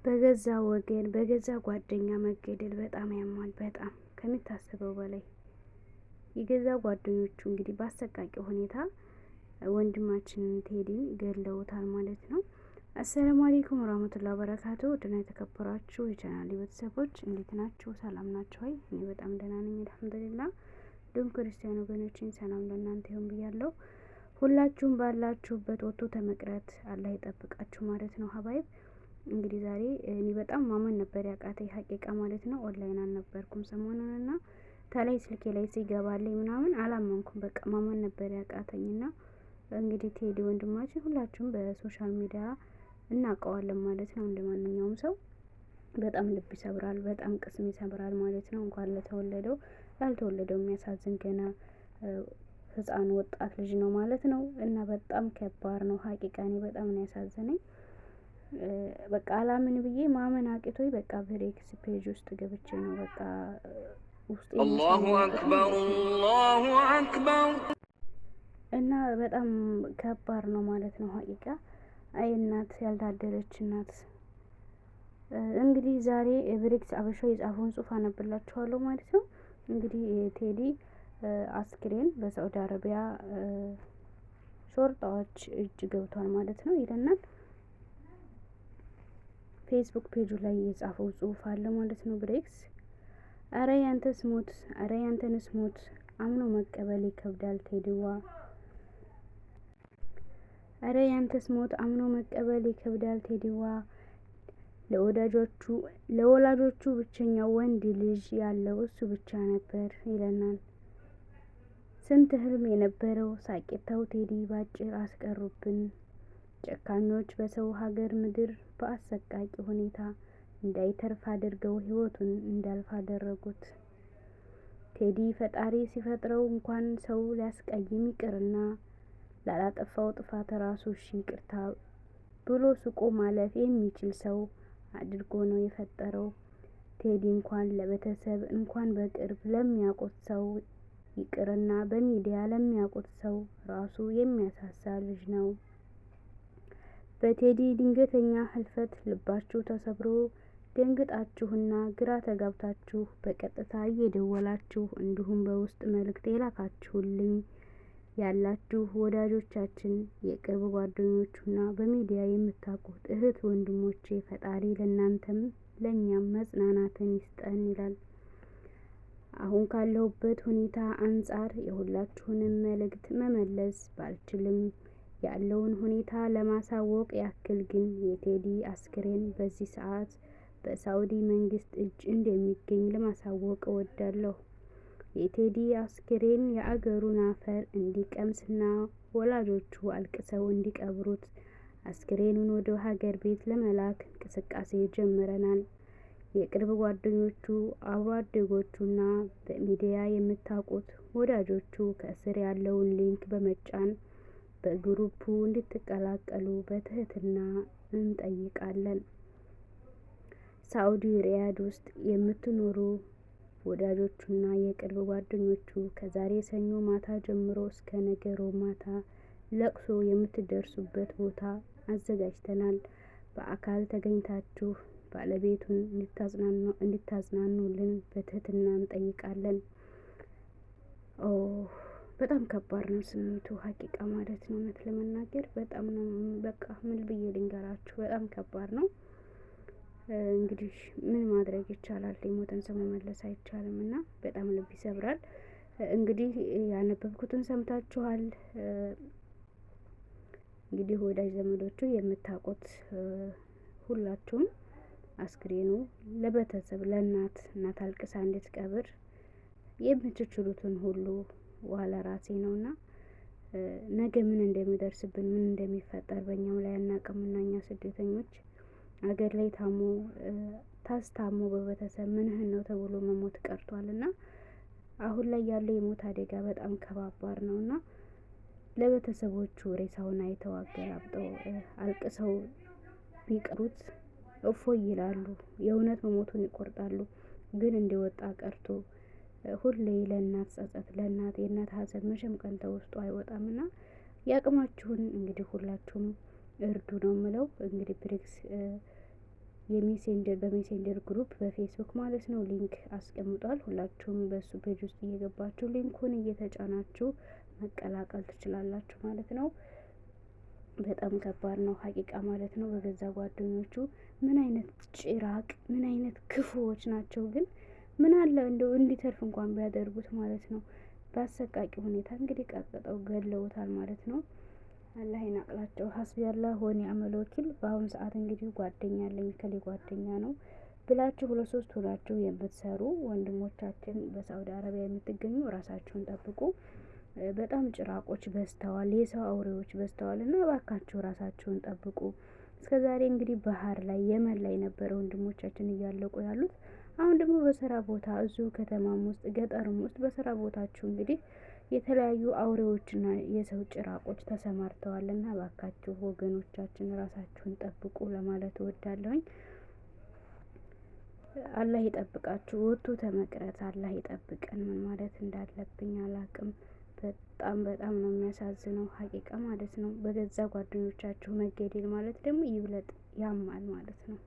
በገዛ ወገን በገዛ ጓደኛ መገደል በጣም ያማል። በጣም ከሚታሰበው በላይ የገዛ ጓደኞቹ እንግዲህ በአሰቃቂ ሁኔታ ወንድማችንን ቴዲን ገለውታል ማለት ነው። አሰላሙ አለይኩም ወራህመቱላሂ ወበረካቱ። ውድና የተከበራችሁ የቻናሌ ቤተሰቦች እንዴት ናችሁ? ሰላም ናችሁ ወይ? እኔ በጣም ደህና ነኝ አልሐምዱሊላህ። እንዲሁም ክርስቲያን ወገኖችን ሰላም ለእናንተ ይሁን ብያለሁ። ሁላችሁም ባላችሁበት ወጥቶ ተመቅረት አላህ ይጠብቃችሁ ማለት ነው። ሀባይብ እንግዲህ ዛሬ እኔ በጣም ማመን ነበር ያቃተኝ ሀቂቃ ማለት ነው። ኦንላይን አልነበርኩም ሰሞኑንና ተላይ ስልኬ ላይ ሲገባልኝ ምናምን አላመንኩም። በቃ ማመን ነበር ያቃተኝና እንግዲህ ቴዲ ወንድማችን ሁላችሁም በሶሻል ሚዲያ እናውቀዋለን ማለት ነው። እንደማንኛውም ሰው በጣም ልብ ይሰብራል፣ በጣም ቅስም ይሰብራል ማለት ነው። እንኳን ለተወለደው ላልተወለደው የሚያሳዝን ገና ህፃን ወጣት ልጅ ነው ማለት ነው። እና በጣም ከባድ ነው ሀቂቃ። እኔ በጣም ነው ያሳዘነኝ። በቃ አላምን ብዬ ማመን አቅቶኝ በቃ ብሬክስ ፔጅ ውስጥ ገብቼ ነው በቃ ውስጥ አላሁ አክበር አላሁ አክበር። እና በጣም ከባድ ነው ማለት ነው ሀቂቃ። አይ እናት ያልታደለች እናት። እንግዲህ ዛሬ ብሬክስ አበሻው የጻፈውን ጽሁፍ አነብላችኋለሁ ማለት ነው። እንግዲህ ቴዲ አስክሬን በሳዑዲ አረቢያ ሾርጣዎች እጅ ገብቷል ማለት ነው ይለናል። ፌስቡክ ፔጁ ላይ የጻፈው ጽሁፍ አለ ማለት ነው ብሬክስ። አረ ያንተስ ሞት፣ አረ ያንተንስ ሞት አምኖ መቀበል ይከብዳል ቴዲዋ። አረ ያንተስ ሞት አምኖ መቀበል ይከብዳል ቴዲዋ። ለወላጆቹ ብቸኛው ወንድ ልጅ ያለው እሱ ብቻ ነበር ይለናል። ስንት ህልም የነበረው ሳቂታው ቴዲ ባጭር አስቀሩብን። ጨካኞች በሰው ሀገር ምድር በአሰቃቂ ሁኔታ እንዳይተርፍ አድርገው ህይወቱን እንዳልፍ አደረጉት። ቴዲ ፈጣሪ ሲፈጥረው እንኳን ሰው ሊያስቀይም ይቅርና ላላጠፋው ጥፋት ራሱ እሺ ይቅርታ ብሎ ስቆ ማለፍ የሚችል ሰው አድርጎ ነው የፈጠረው። ቴዲ እንኳን ለቤተሰብ እንኳን በቅርብ ለሚያውቁት ሰው ይቅርና በሚዲያ ለሚያውቁት ሰው ራሱ የሚያሳሳ ልጅ ነው። በቴዲ ድንገተኛ ህልፈት ልባችሁ ተሰብሮ ደንግጣችሁና ግራ ተጋብታችሁ በቀጥታ እየደወላችሁ እንዲሁም በውስጥ መልእክት የላካችሁልኝ ያላችሁ ወዳጆቻችን፣ የቅርብ ጓደኞቹና በሚዲያ የምታውቁት እህት ወንድሞቼ ፈጣሪ ለእናንተም ለእኛም መጽናናትን ይስጠን ይላል። አሁን ካለሁበት ሁኔታ አንጻር የሁላችሁንም መልእክት መመለስ ባልችልም ያለውን ሁኔታ ለማሳወቅ ያክል ግን የቴዲ አስክሬን በዚህ ሰዓት በሳዑዲ መንግስት እጅ እንደሚገኝ ለማሳወቅ እወዳለሁ። የቴዲ አስክሬን የአገሩን አፈር እንዲቀምስና ወላጆቹ አልቅሰው እንዲቀብሩት አስክሬኑን ወደ ሀገር ቤት ለመላክ እንቅስቃሴ ጀምረናል። የቅርብ ጓደኞቹ፣ አብሮ አደጎቹና በሚዲያ የምታውቁት ወዳጆቹ ከስር ያለውን ሊንክ በመጫን በግሩፑ እንድትቀላቀሉ በትህትና እንጠይቃለን። ሳዑዲ ሪያድ ውስጥ የምትኖሩ ወዳጆቹና የቅርብ ጓደኞቹ ከዛሬ ሰኞ ማታ ጀምሮ እስከ ነገ ሮብ ማታ ለቅሶ የምትደርሱበት ቦታ አዘጋጅተናል። በአካል ተገኝታችሁ ባለቤቱን እንድታጽናኑልን በትህትና እንጠይቃለን። በጣም ከባድ ነው ስሜቱ ሀቂቃ ማለት ነው። እውነት ለመናገር በጣም ነው በቃ ምን ብዬ ልንገራችሁ፣ በጣም ከባድ ነው። እንግዲህ ምን ማድረግ ይቻላል? የሞተን ሰው መመለስ አይቻልም እና በጣም ልብ ይሰብራል። እንግዲህ ያነበብኩትን ሰምታችኋል። እንግዲህ ወዳጅ ዘመዶቹ የምታውቁት ሁላችሁም አስክሬኑ ለቤተሰብ ለእናት አልቅሳ እንድትቀብር የምትችሉትን ሁሉ ዋላ ራሴ ነውና ነገ ምን እንደሚደርስብን ምን እንደሚፈጠር በእኛም ላይ አናውቅምና እኛ ስደተኞች አገር ላይ ታስታሞ በቤተሰብ ምንህን ነው ተብሎ መሞት ቀርቷልና አሁን ላይ ያለው የሞት አደጋ በጣም ከባባድ ነውና ለቤተሰቦቹ ሬሳውን አይተው አገላብጠው አልቅሰው ቢቀሩት እፎይ ይላሉ። የእውነት መሞቱን ይቆርጣሉ። ግን እንደወጣ ቀርቶ ሁሌ ለእናት ጸጸት፣ ለእናት የእናት ሀዘን መቼም ቀን ተውስጡ አይወጣምና የአቅማችሁን እንግዲህ ሁላችሁም እርዱ ነው ምለው። እንግዲህ ብሬክስ በሜሴንጀር ግሩፕ በፌስቡክ ማለት ነው ሊንክ አስቀምጧል። ሁላችሁም በሱ ፔጅ ውስጥ እየገባችሁ ሊንኩን እየተጫናችሁ መቀላቀል ትችላላችሁ ማለት ነው። በጣም ከባድ ነው ሀቂቃ ማለት ነው። በገዛ ጓደኞቹ ምን አይነት ጭራቅ ምን አይነት ክፉዎች ናቸው። ግን ምን አለ እንደው እንዲተርፍ እንኳን ቢያደርጉት ማለት ነው። በአሰቃቂ ሁኔታ እንግዲህ ቀጥቅጠው ገለውታል ማለት ነው። አላህ ይናቅላቸው። ሀስቢ ያላህ ወኒዕመል ወኪል። በአሁኑ ሰዓት እንግዲህ ጓደኛ አለኝ ከሌ ጓደኛ ነው ብላችሁ 2-3 ሆናችሁ የምትሰሩ ወንድሞቻችን በሳውዲ አረቢያ የምትገኙ ራሳችሁን ጠብቁ። በጣም ጭራቆች በዝተዋል፣ የሰው አውሬዎች በዝተዋል እና እባካችሁ ራሳችሁን ጠብቁ። እስከዛሬ እንግዲህ ባህር ላይ የመን ላይ ነበረ ወንድሞቻችን እያለቁ ያሉት። አሁን ደግሞ በስራ ቦታ እዚሁ ከተማም ውስጥ ገጠርም ውስጥ በስራ ቦታችሁ እንግዲህ የተለያዩ አውሬዎችና የሰው ጭራቆች ተሰማርተዋልና እባካችሁ ወገኖቻችን ራሳችሁን ጠብቁ ለማለት እወዳለሁኝ። አላህ ይጠብቃችሁ። ወጥቶ ተመቅረት አላህ ይጠብቀን። ምን ማለት እንዳለብኝ አላቅም። በጣም ነው የሚያሳዝነው ሀቂቃ ማለት ነው። በገዛ ጓደኞቻችሁ መገደል ማለት ደግሞ ይብለጥ ያማል ማለት ነው።